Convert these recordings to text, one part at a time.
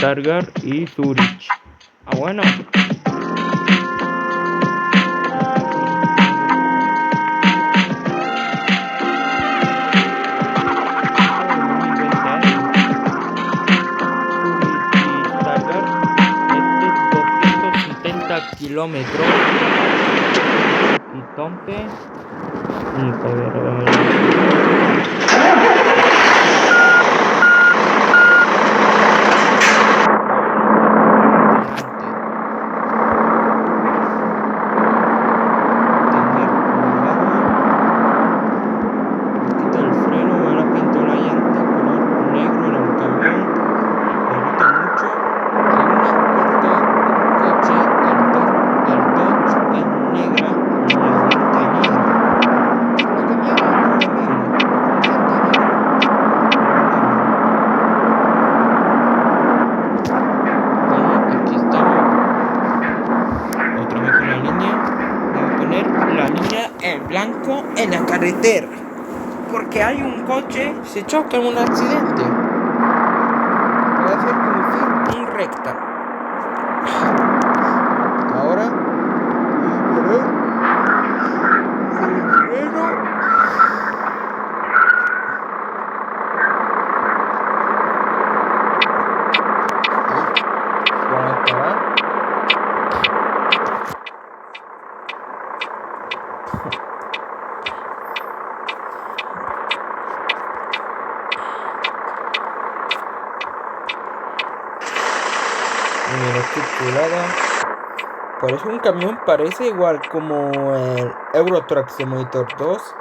Stuttgart y Zurich. Ah, bueno. Kilómetros y Tompe blanco en la carretera porque hay un coche, se choca en un accidente. Voy a hacer conducir en recta. Ahora mira qué chulada. Parece un camión, parece igual como el Euro Truck Simulator 2,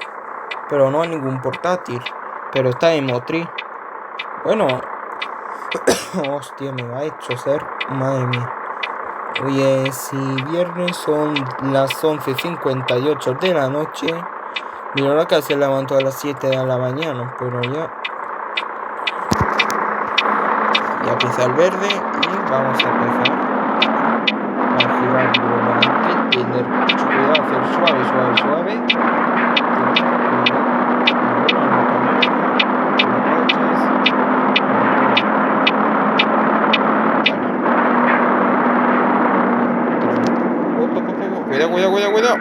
pero no hay ningún portátil, pero está en motriz. Bueno, hostia, me va a hecho ser, madre mía. Hoy es viernes, son las 11:58 de la noche. Mira, la que se levantó a las 7 de la mañana, pero ya empieza el verde y vamos a empezar a girar volante, tener mucho cuidado, hacer suave. Cuidado.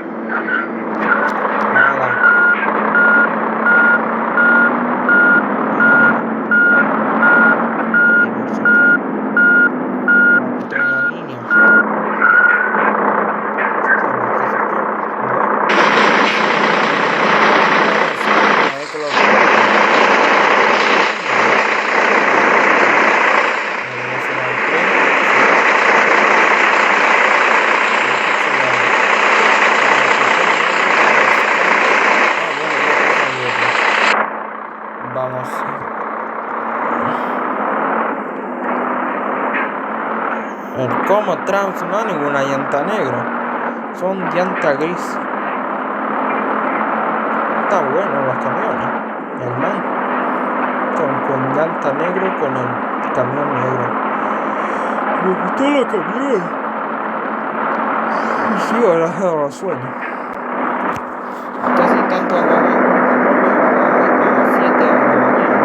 Vamos. El Como Trans no hay ninguna llanta negra, son llanta gris. Está bueno los camiones, el man con llanta negro con el camión negro. Me gustó la camión. Y sí, ahora sueño. Casi tanto a las 7 de la mañana.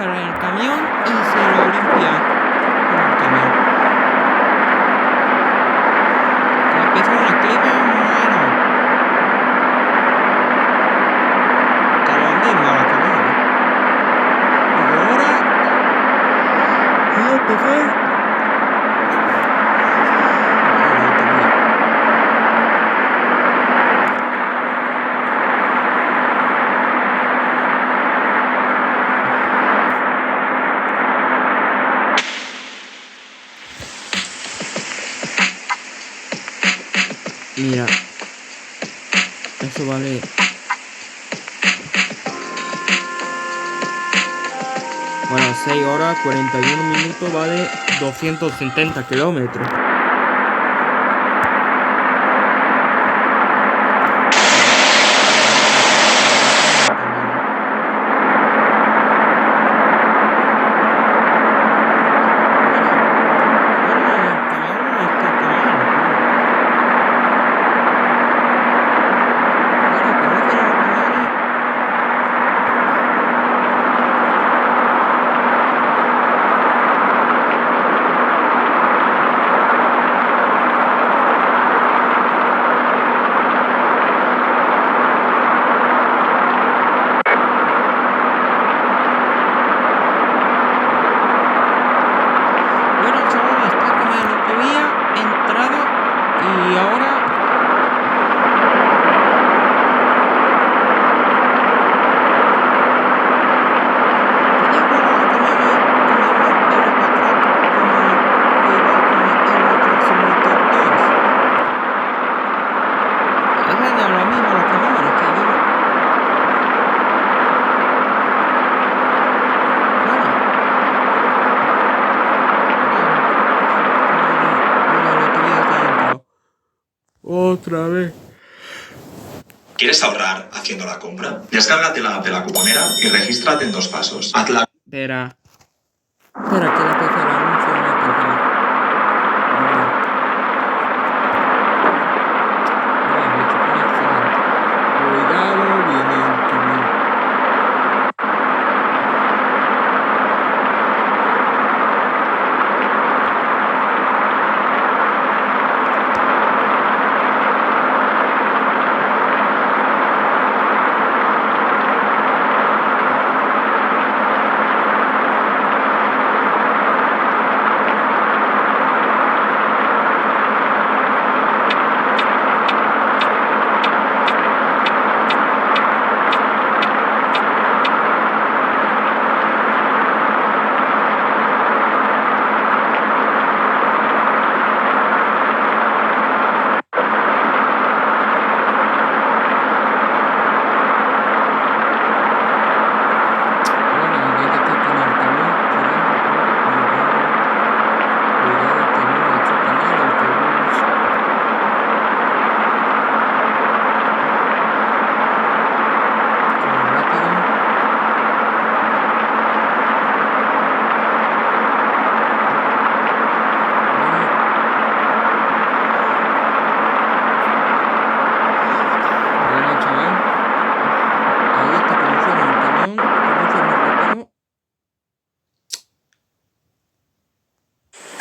echar en el camión y se lo limpia con el camión. Como empieza una clima, bueno, que lo mismo la camioneta. Y ahora voy a empezar. Mira, eso vale. Bueno, 6 horas 41 minutos vale 270 kilómetros. Y ahora otra vez. ¿Quieres ahorrar haciendo la compra? Descárgate la app de la cuponera y regístrate en 2 pasos. Hazla. Espera, que la empezó el anuncio, no ha empezado. Me he hecho un accidente. Cuidado, viene el camión.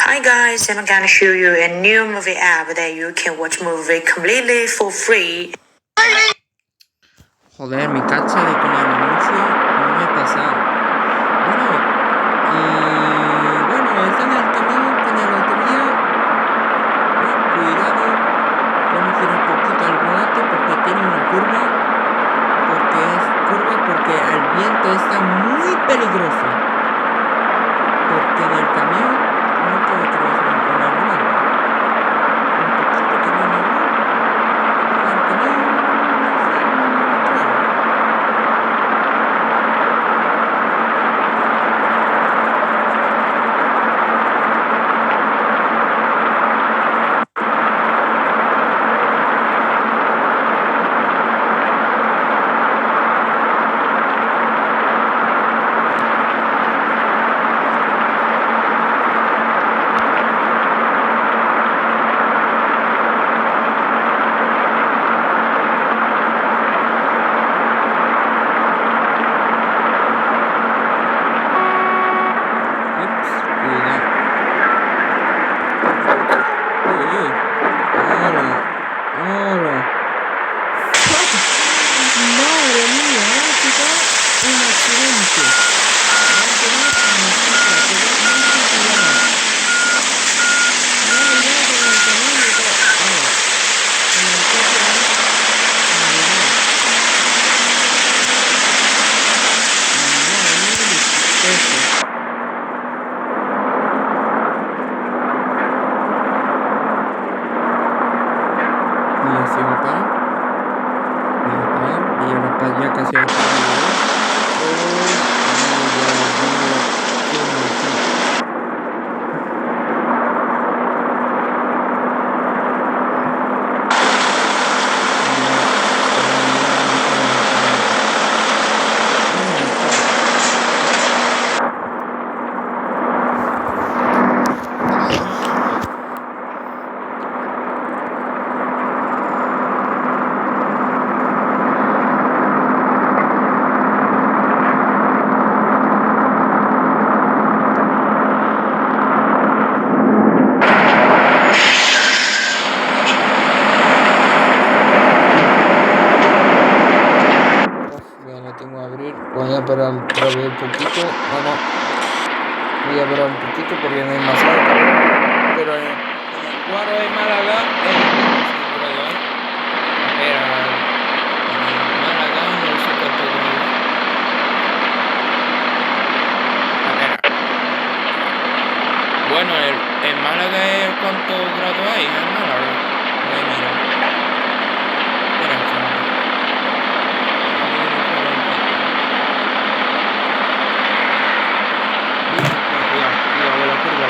Hi guys, I'm gonna show you a new movie app that you can watch movie completely for free. Joder, mi cacha de con el anuncio no me he pasado. Bueno, está en el camión con el autovía. Cuidado, vamos a ir un poquito al volante porque tiene una curva. Porque el viento está muy peligroso. Porque en el camión no puedo cruzar una volante. Un poquito que viene en el camión. Voy a esperar un poquito. Bueno, voy a esperar un poquito porque no hay demasiado calor. Pero en el cuadro de Málaga espera, en Málaga no sé cuánto grado. Espera. Bueno, en Málaga es cuánto grado hay en Málaga. Voy a mirar. Espera, chaval. Cuidado, la curva.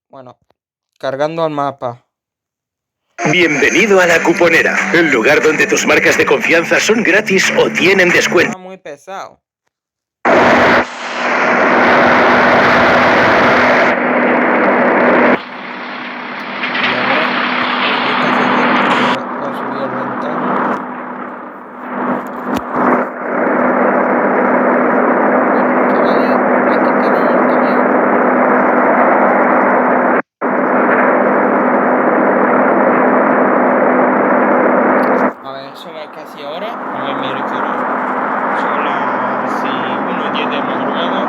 Bueno, cargando al mapa. Bienvenido a La Cuponera, el lugar donde tus marcas de confianza son gratis o tienen descuento. Está muy pesado. Son las casi ahora. A ver, mira qué hora. Son las 1:10 de madrugada.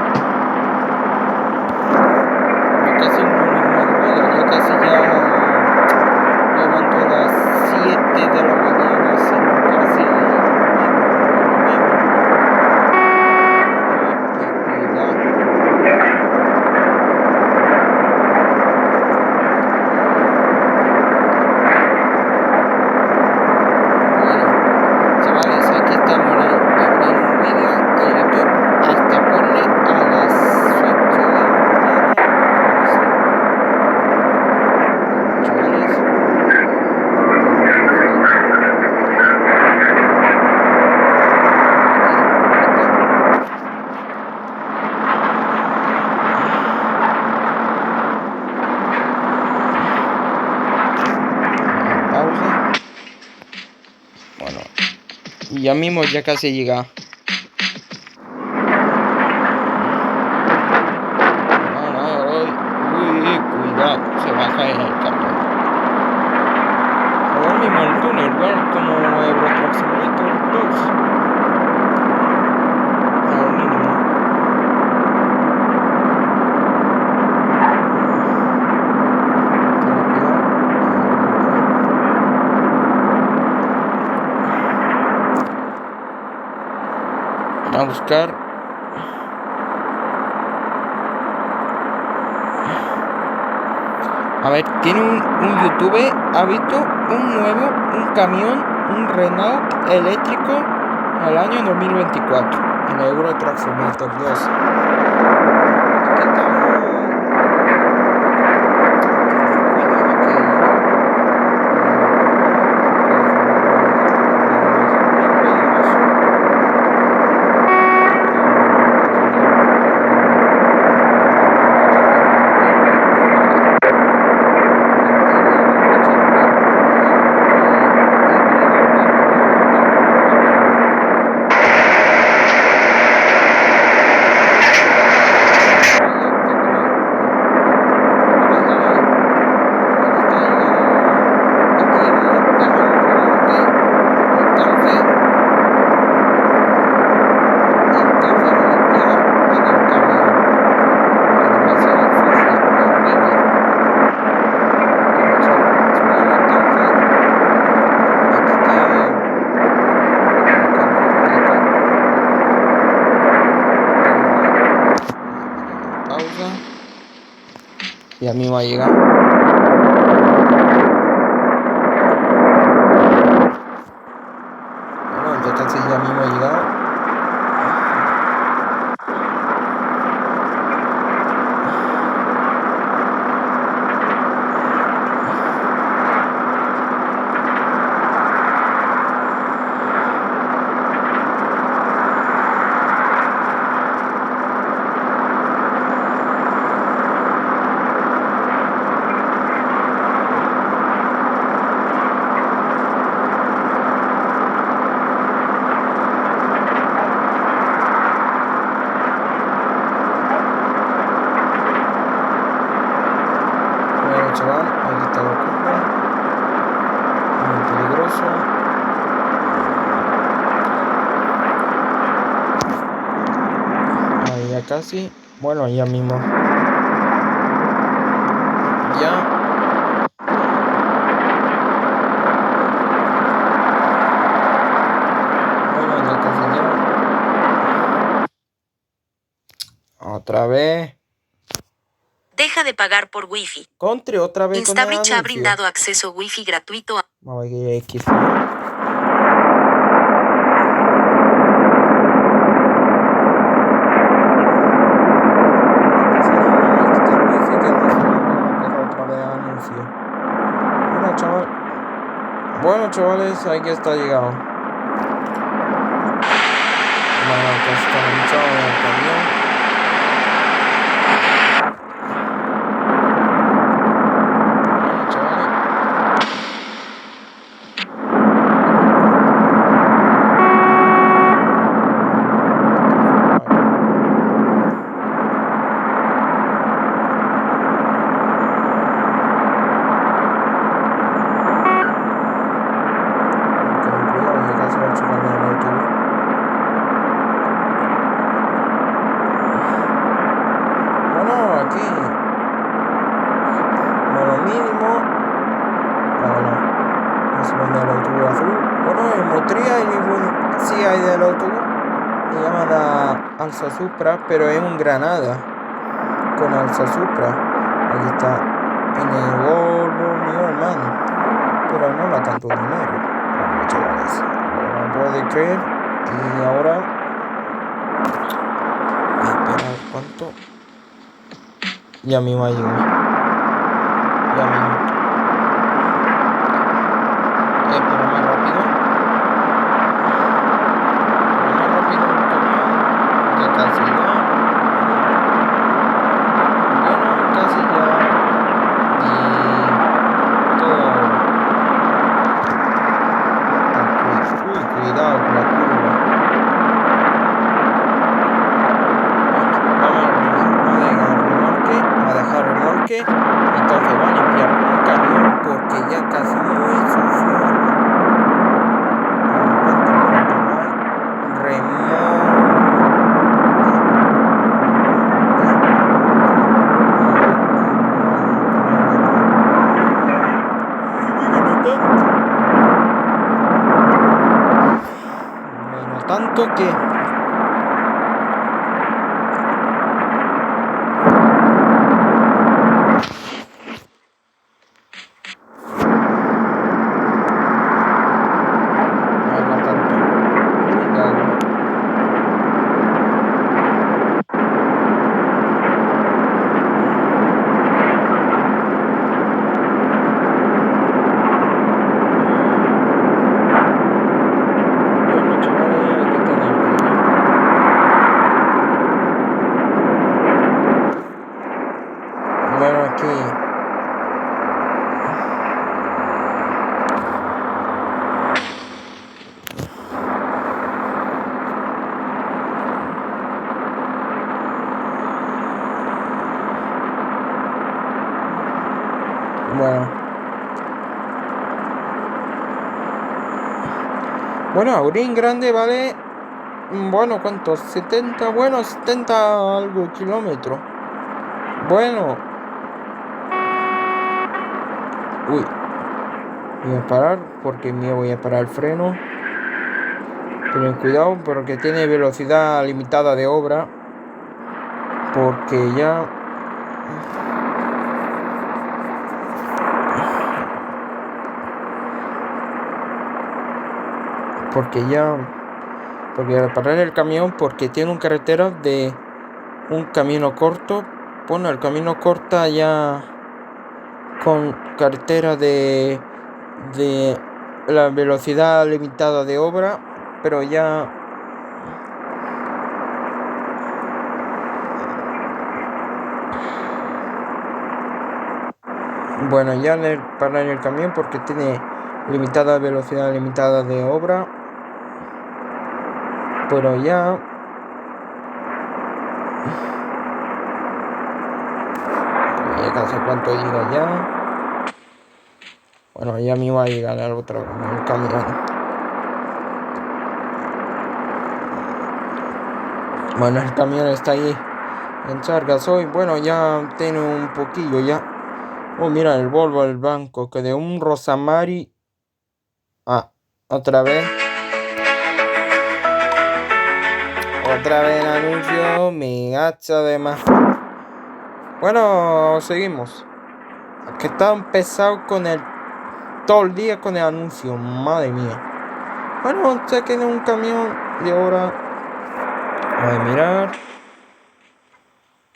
Ya casi 1 de madrugada. Ya casi ya levanto a las 7 de la mañana. Sino casi. Y ya mismo ya casi llega. Uy, cuidado, se va a caer el camión. Ahora mismo el túnel, igual como Euro Truck Simulator 2. Ahora mismo. A buscar. A ver, tiene un YouTube, ha visto un camión, un Renault eléctrico al año 2024 en el Euro Truck Simulator 2. Aquí estamos. Ya mismo ha llegado. Bueno, ya casi ya mismo ha llegado. Bueno, chaval, aquí está la curva. Muy peligroso. Ahí ya casi. Bueno, ya mismo. Ya. Bueno, ya casi ya. Otra vez. Deja de pagar por Wi-Fi. Contre otra vez con el Instabridge ha anuncio. brindado acceso Wi-Fi gratuito a... Vamos a ver X. Bueno, chavales, ahí que está llegado. Bueno, acá está enganchado en el camión. Bueno, chavales. Con cuidado, ya casi va chocando el autobús. Bueno, aquí. Bueno, mínimo. Bueno, no se manda el autobús azul. Bueno, en Motril hay ningún. Sí hay del autobús. Le llaman a Alza Supra, pero es un Granada. Con Alza Supra. Aquí está. En el Volvo, mi hermano. Pero no da tanto dinero. Bueno, chavales. No puede creer. Y ahora. Voy a esperar cuánto. Ya mismo ha llegado. Ya mismo. Pero más rápido. Pero más rápido el camión. Ya casi ya. Bueno, casi ya. Y todo. Uy, cuidado con la curva. Va a dejar remolque. Entonces va a limpiar un camión porque ya casi muy sucio. ¿Cuánto va? Bueno, tanto que bueno, aquí. Bueno, Aurín grande vale. Bueno, ¿cuántos? 70, bueno, 70 algo kilómetros. Bueno. Uy. Voy a parar porque me voy a parar el freno. Ten cuidado porque tiene velocidad limitada de obra. Porque ya. porque al parar el camión, porque tiene un carretera de un camino corto. Bueno, el camino corta ya con carretera de la velocidad limitada de obra, pero ya bueno, ya le parar el camión porque tiene limitada velocidad limitada de obra, pero ya casi cuánto llega ya. Bueno, ya me iba a llegar al otro el camión. Bueno, el camión está ahí en cargas hoy. Bueno, ya tiene un poquillo ya. Oh, mira el Volvo, el blanco, que de un Rosamari. Ah, otra vez. Otra vez el anuncio, me gacha de más. Bueno, seguimos. Que está pesado con el todo el día con el anuncio, madre mía. Bueno, se queda un camión de hora. Voy a mirar.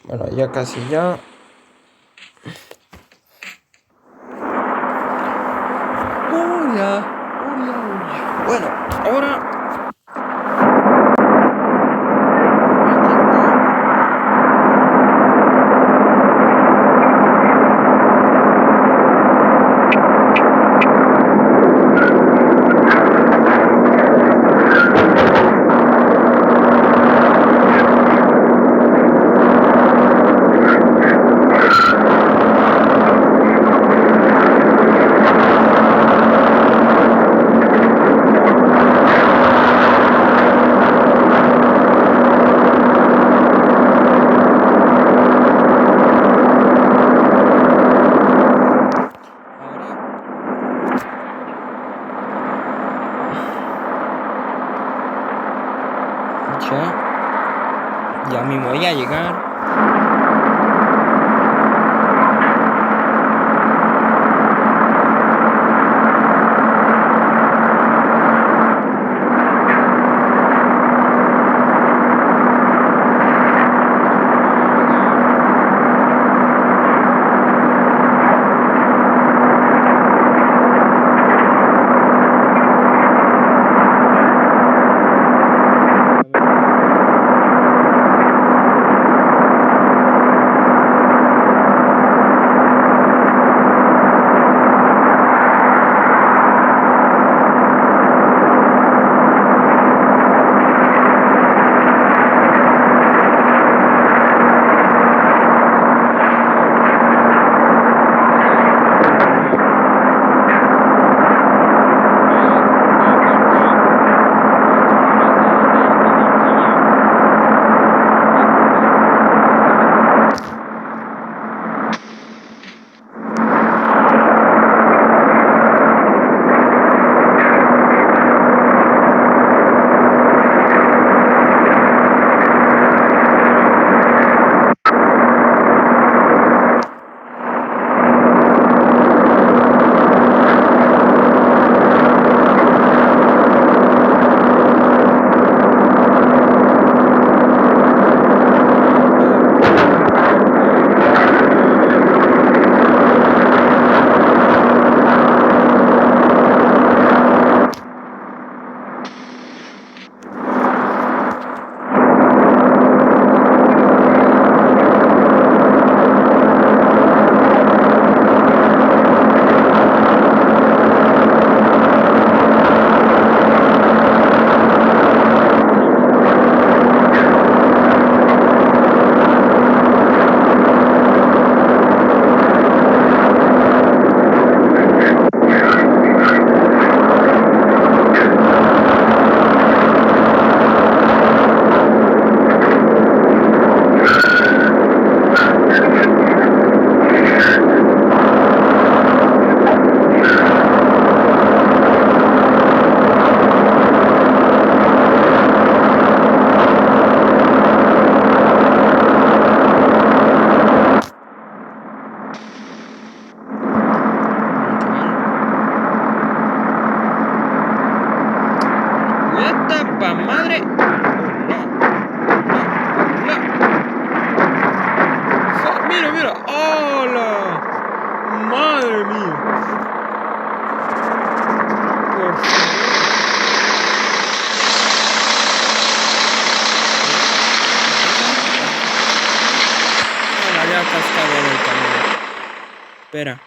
Bueno, ya casi ya. Bueno, ahora ya me voy a llegar. Espera.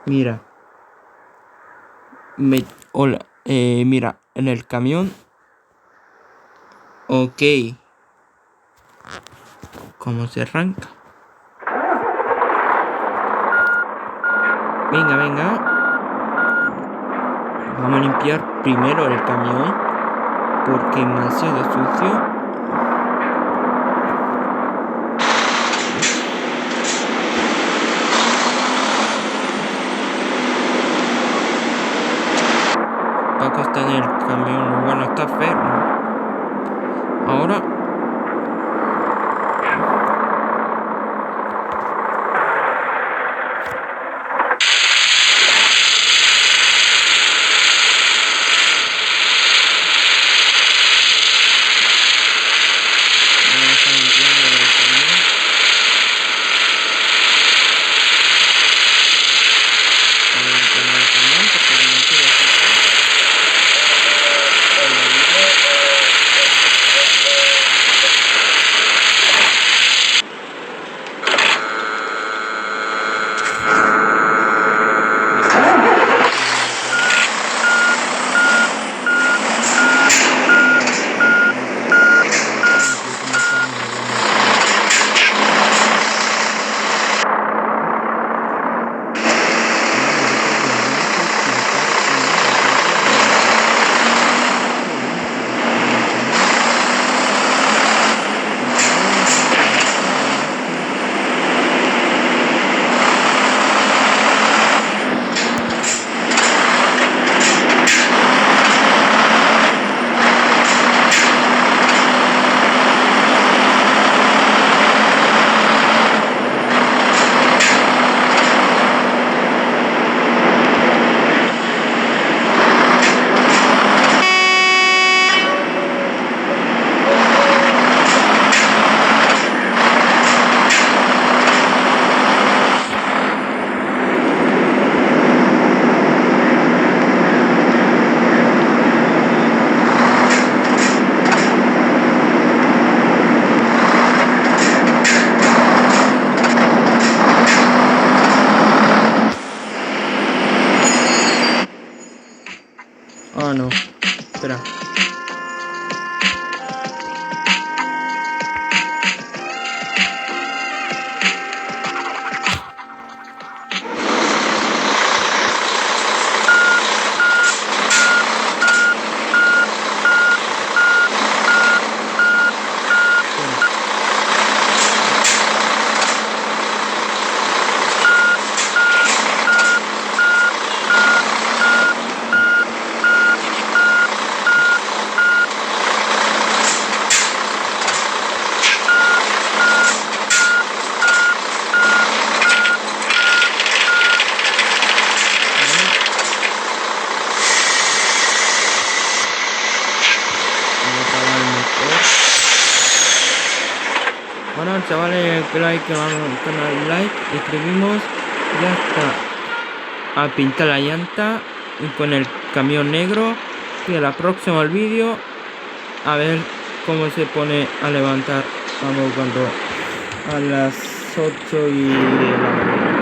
Mira. Hola. Mira, en el camión. Ok. ¿Cómo se arranca? Venga, venga. Vamos a limpiar primero el camión. Porque es demasiado sucio. Paco está en el camión. Bueno, está enfermo. Ahora. nada, chavales, que like al canal, like, escribimos, ya está. A pintar la llanta con el camión negro. Y a la próxima el vídeo, a ver cómo se pone a levantar. Vamos cuando a las 8 y la mañana.